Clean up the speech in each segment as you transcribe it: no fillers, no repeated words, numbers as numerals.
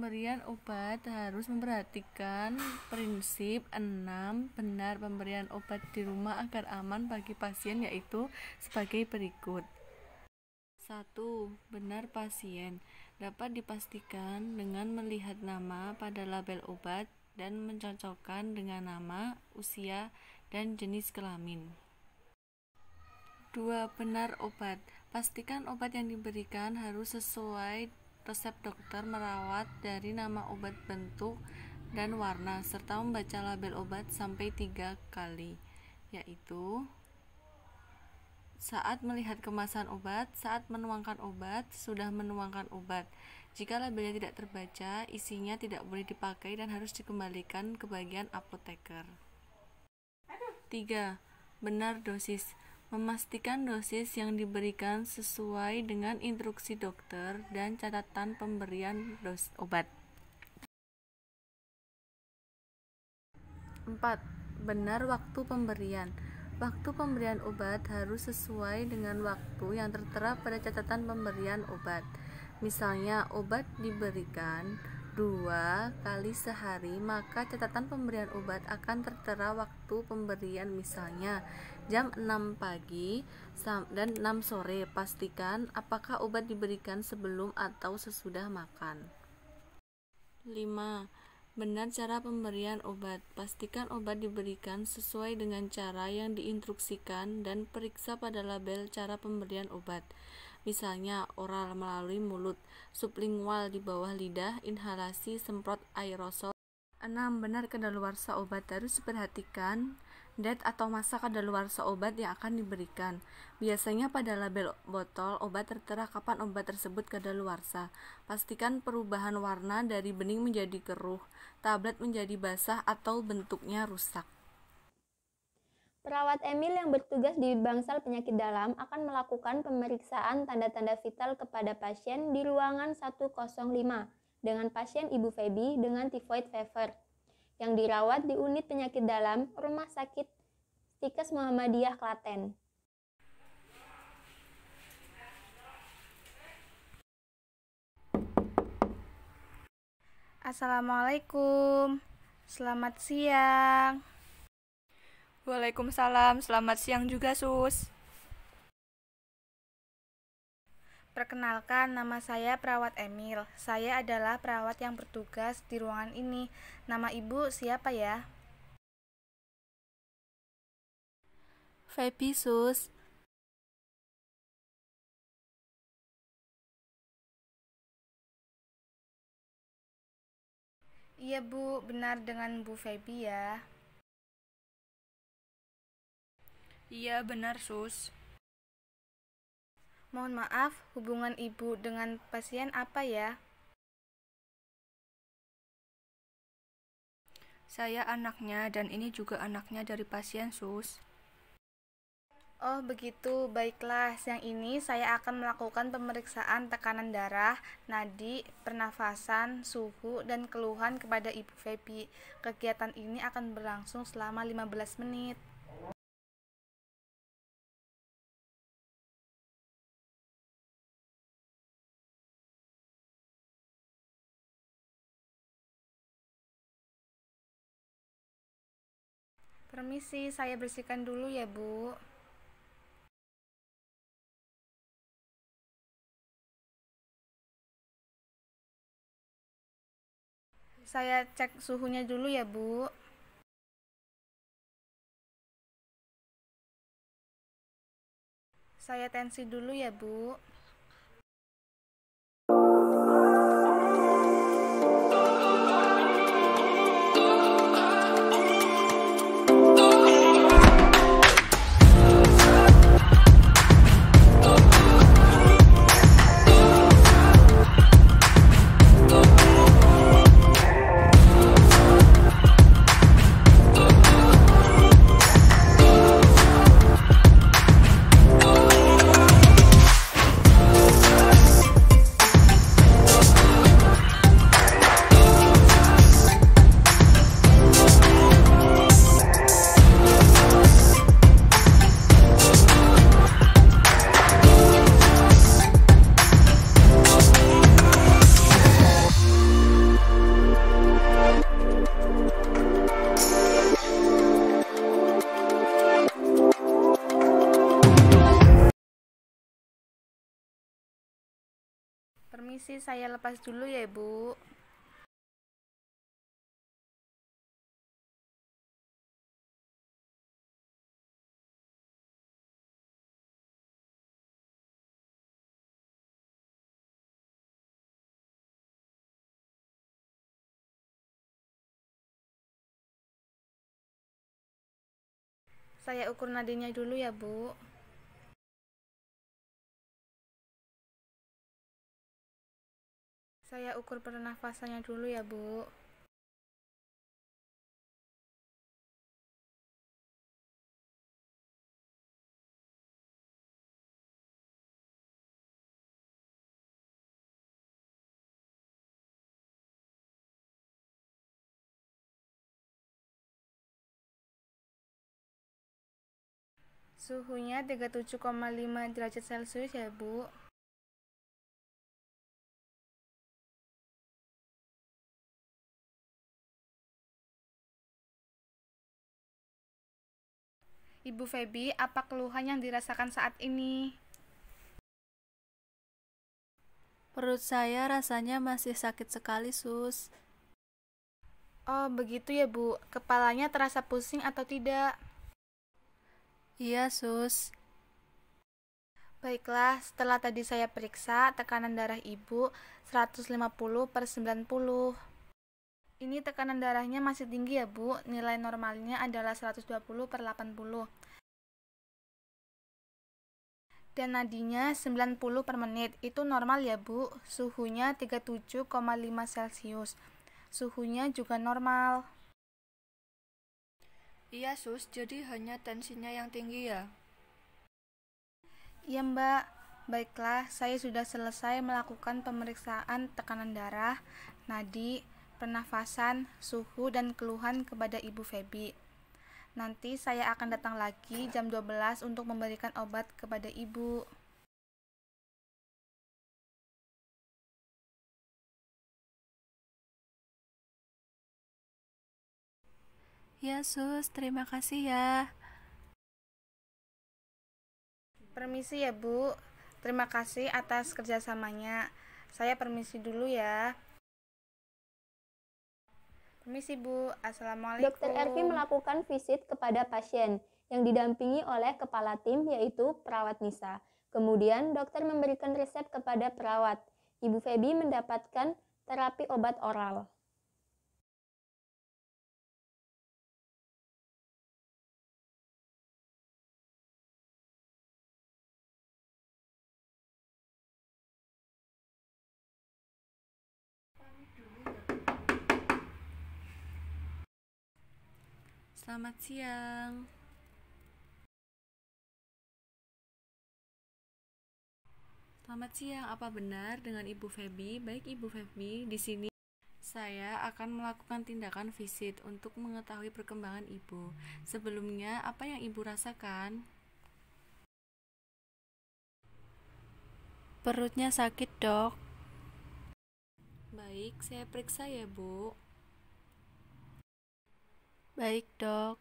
pemberian obat harus memperhatikan prinsip 6 benar pemberian obat di rumah agar aman bagi pasien, yaitu sebagai berikut. 1. Benar pasien dapat dipastikan dengan melihat nama pada label obat dan mencocokkan dengan nama, usia, dan jenis kelamin. 2. Benar obat. Pastikan obat yang diberikan harus sesuai resep dokter merawat dari nama obat, bentuk, dan warna, serta membaca label obat sampai 3 kali, yaitu saat melihat kemasan obat, saat menuangkan obat, sudah menuangkan obat. Jika labelnya tidak terbaca, isinya tidak boleh dipakai dan harus dikembalikan ke bagian apoteker. 3. Benar dosis. Memastikan dosis yang diberikan sesuai dengan instruksi dokter dan catatan pemberian obat. 4. Benar waktu pemberian. Waktu pemberian obat harus sesuai dengan waktu yang tertera pada catatan pemberian obat. Misalnya, obat diberikan 2 kali sehari, maka catatan pemberian obat akan tertera waktu pemberian, misalnya jam 6 pagi dan 6 sore. Pastikan apakah obat diberikan sebelum atau sesudah makan. 5. Benar cara pemberian obat. Pastikan obat diberikan sesuai dengan cara yang diinstruksikan dan periksa pada label cara pemberian obat. Misalnya, oral melalui mulut, sublingual di bawah lidah, inhalasi, semprot aerosol. 6. Benar kadaluarsa obat. Harus diperhatikan date atau masa kadaluarsa obat yang akan diberikan. Biasanya pada label botol obat tertera kapan obat tersebut kadaluarsa. Pastikan perubahan warna dari bening menjadi keruh, tablet menjadi basah, atau bentuknya rusak. Perawat Emil yang bertugas di bangsal penyakit dalam akan melakukan pemeriksaan tanda-tanda vital kepada pasien di ruangan 105 dengan pasien Ibu Feby dengan typhoid fever yang dirawat di unit penyakit dalam Rumah Sakit Stikes Muhammadiyah Klaten. Assalamualaikum, selamat siang. Waalaikumsalam, selamat siang juga, Sus. Perkenalkan, nama saya Perawat Emil. Saya adalah perawat yang bertugas di ruangan ini. Nama Ibu siapa ya? Feby, Sus. Iya Bu, benar dengan Bu Feby ya. Iya, benar, Sus. Mohon maaf, hubungan Ibu dengan pasien apa ya? Saya anaknya dan ini juga anaknya dari pasien, Sus. Oh begitu, baiklah. Siang ini saya akan melakukan pemeriksaan tekanan darah, nadi, pernafasan, suhu, dan keluhan kepada Ibu Feby. Kegiatan ini akan berlangsung selama 15 menit. Permisi, saya bersihkan dulu ya, Bu. Saya cek suhunya dulu ya, Bu. Saya tensi dulu ya, Bu. Permisi, saya lepas dulu ya, Bu. Saya ukur nadinya dulu ya, Bu. Saya ukur pernafasannya dulu ya, Bu. Suhunya 37,5 derajat Celcius ya, Bu. Ibu Feby, apa keluhan yang dirasakan saat ini? Perut saya rasanya masih sakit sekali, Sus. Oh, begitu ya, Bu. Kepalanya terasa pusing atau tidak? Iya, Sus. Baiklah, setelah tadi saya periksa, tekanan darah Ibu 150/90. Ini tekanan darahnya masih tinggi ya, Bu. Nilai normalnya adalah 120/80. Dan nadinya 90 per menit. Itu normal ya, Bu. Suhunya 37,5 Celcius. Suhunya juga normal. Iya, Sus, jadi hanya tensinya yang tinggi ya? Iya, Mbak. Baiklah, saya sudah selesai melakukan pemeriksaan tekanan darah, nadi, pernafasan, suhu, dan keluhan kepada Ibu Feby. Nanti saya akan datang lagi jam 12 untuk memberikan obat kepada Ibu. Ya, Sus. Terima kasih ya. Permisi ya, Bu. Terima kasih atas kerjasamanya. Saya permisi dulu ya. Permisi, Bu. Assalamualaikum. Dr. Ervi melakukan visit kepada pasien yang didampingi oleh kepala tim yaitu perawat Nisa. Kemudian dokter memberikan resep kepada perawat. Ibu Feby mendapatkan terapi obat oral. Selamat siang. Selamat siang. Apa benar dengan Ibu Feby? Baik, Ibu Feby, di sini saya akan melakukan tindakan visit untuk mengetahui perkembangan Ibu. Sebelumnya, apa yang Ibu rasakan? Perutnya sakit, Dok. Baik, saya periksa ya, Bu. Baik, Dok.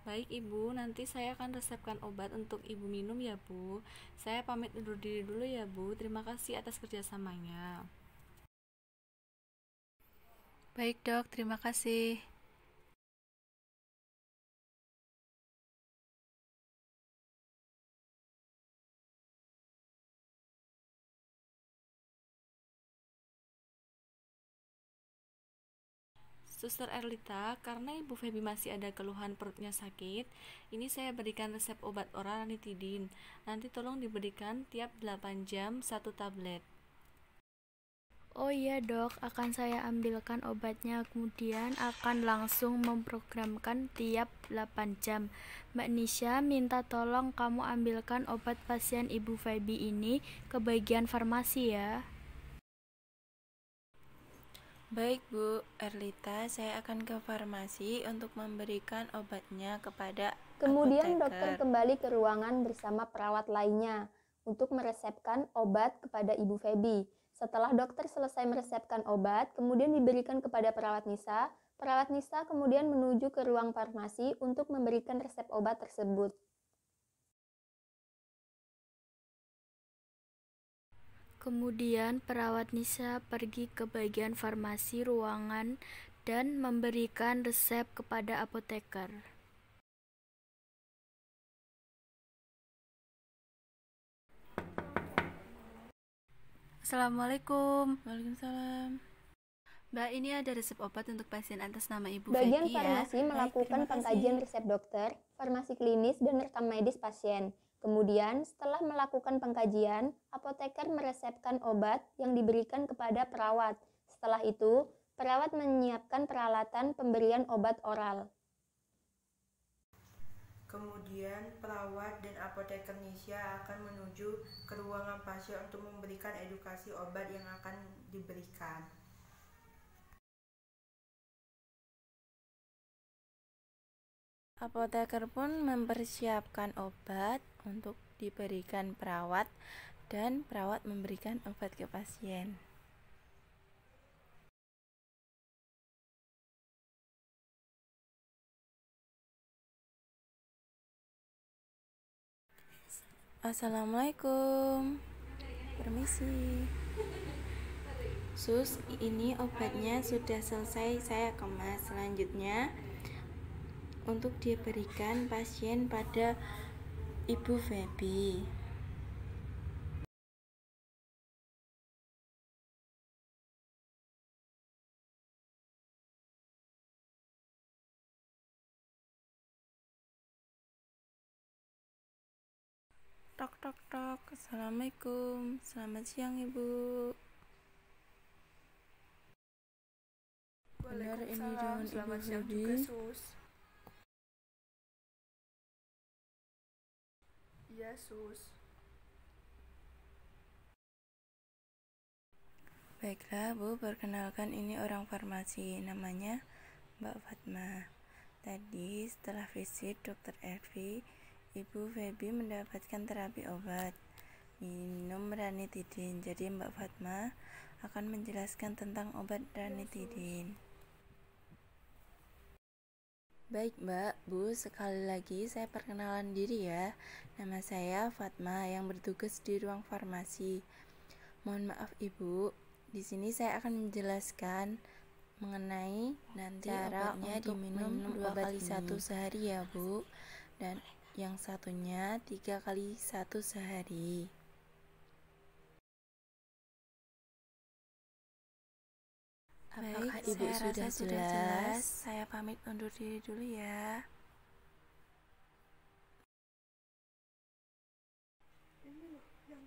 Baik, Ibu, nanti saya akan resepkan obat untuk Ibu minum ya, Bu. Saya pamit undur diri dulu ya, Bu. Terima kasih atas kerjasamanya. Baik, Dok, terima kasih. Suster Erlita, karena Ibu Feby masih ada keluhan perutnya sakit, ini saya berikan resep obat oral ranitidin. Nanti tolong diberikan tiap 8 jam 1 tablet. Oh iya dok, akan saya ambilkan obatnya, kemudian akan langsung memprogramkan tiap 8 jam. Mbak Nisha minta tolong kamu ambilkan obat pasien Ibu Feby ini ke bagian farmasi ya. Baik Bu Erlita, saya akan ke farmasi untuk memberikan obatnya kepada Kemudian apoteker. dokter kembali ke ruangan bersama perawat lainnya untuk meresepkan obat kepada Ibu Feby. Setelah dokter selesai meresepkan obat, kemudian diberikan kepada perawat Nisa. Perawat Nisa kemudian menuju ke ruang farmasi untuk memberikan resep obat tersebut. Kemudian perawat Nisa pergi ke bagian farmasi ruangan dan memberikan resep kepada apoteker. Assalamualaikum. Waalaikumsalam. Mbak, ini ada resep obat untuk pasien atas nama Ibu Bagian Feby ya. farmasi melakukan terima kasih. pengkajian resep dokter, farmasi klinis, dan rekam medis pasien. Kemudian, setelah melakukan pengkajian, apoteker meresepkan obat yang diberikan kepada perawat. Setelah itu, perawat menyiapkan peralatan pemberian obat oral. Kemudian perawat dan apoteker Nisha akan menuju ke ruangan pasien untuk memberikan edukasi obat yang akan diberikan. Apoteker pun mempersiapkan obat untuk diberikan perawat dan perawat memberikan obat ke pasien. Assalamualaikum. Permisi. Sus, ini obatnya sudah selesai saya kemas. Selanjutnya untuk diberikan pasien pada Ibu Feby. Tok tok tok. Assalamualaikum. Selamat siang Ibu. Benar ini dengan Ibu Feby. Iya, Sus. Baiklah Bu, perkenalkan ini orang farmasi, namanya Mbak Fatma. Tadi setelah visit Dr. Ervi, Ibu Feby mendapatkan terapi obat minum ranitidin. Jadi Mbak Fatma akan menjelaskan tentang obat ranitidin. Baik Mbak, Bu, sekali lagi saya perkenalan diri ya. Nama saya Fatma yang bertugas di ruang farmasi. Mohon maaf Ibu, di sini saya akan menjelaskan mengenai nanti cara obatnya diminum 2 kali 1 sehari ya Bu, dan yang satunya 3 kali 1 sehari. Apakah Ibu sudah jelas? Saya pamit undur diri dulu ya.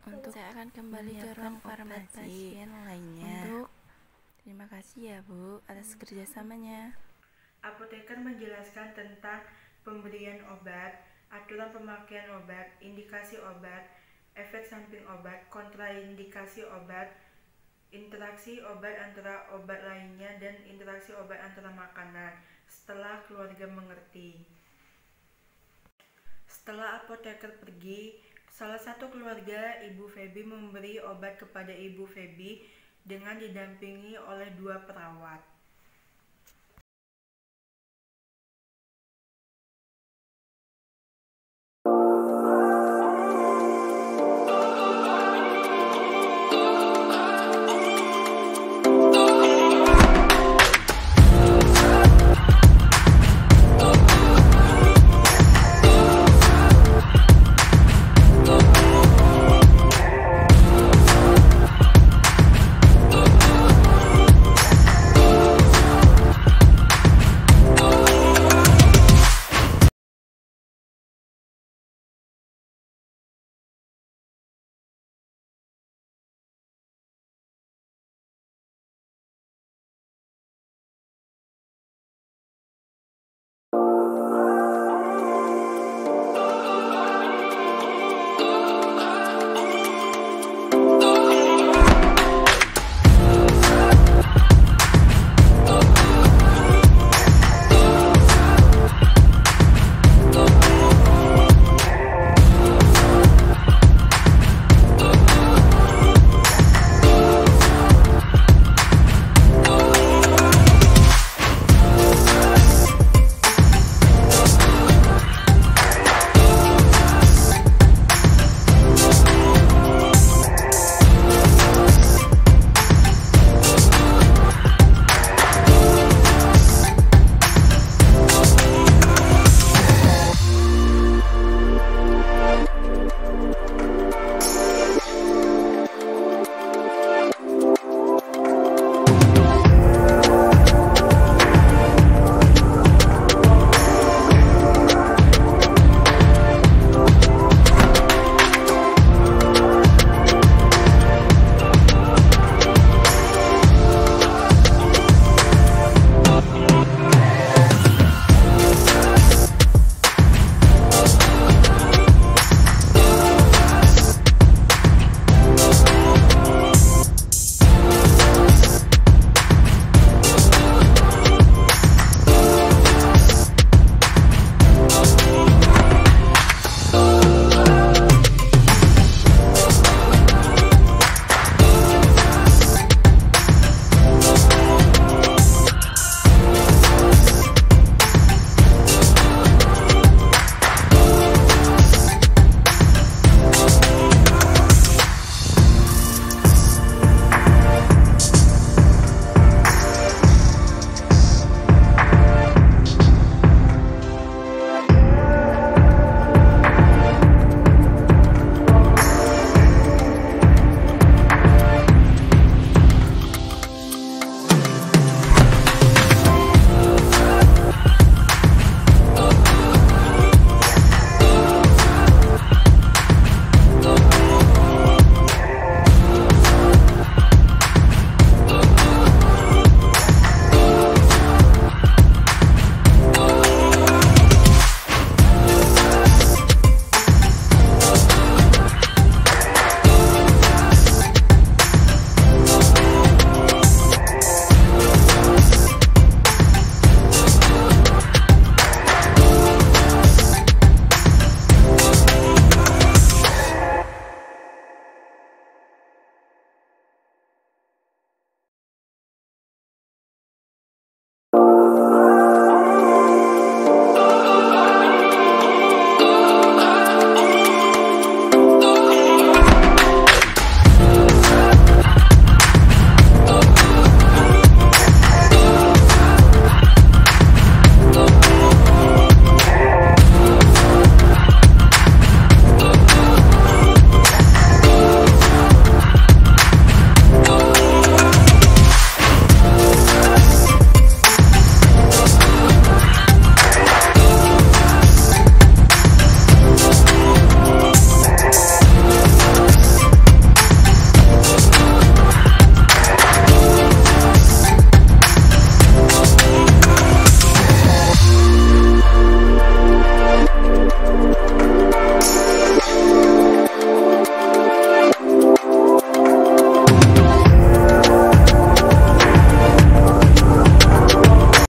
Untuk saya akan kembali ke ruang farmasi pasien lainnya. Terima kasih ya Bu atas kerjasamanya. Apoteker menjelaskan tentang pemberian obat, aturan pemakaian obat, indikasi obat, efek samping obat, kontraindikasi obat, interaksi obat antara obat lainnya, dan interaksi obat antara makanan. Setelah keluarga mengerti. Setelah apoteker pergi, salah satu keluarga Ibu Feby memberi obat kepada Ibu Feby dengan didampingi oleh 2 perawat.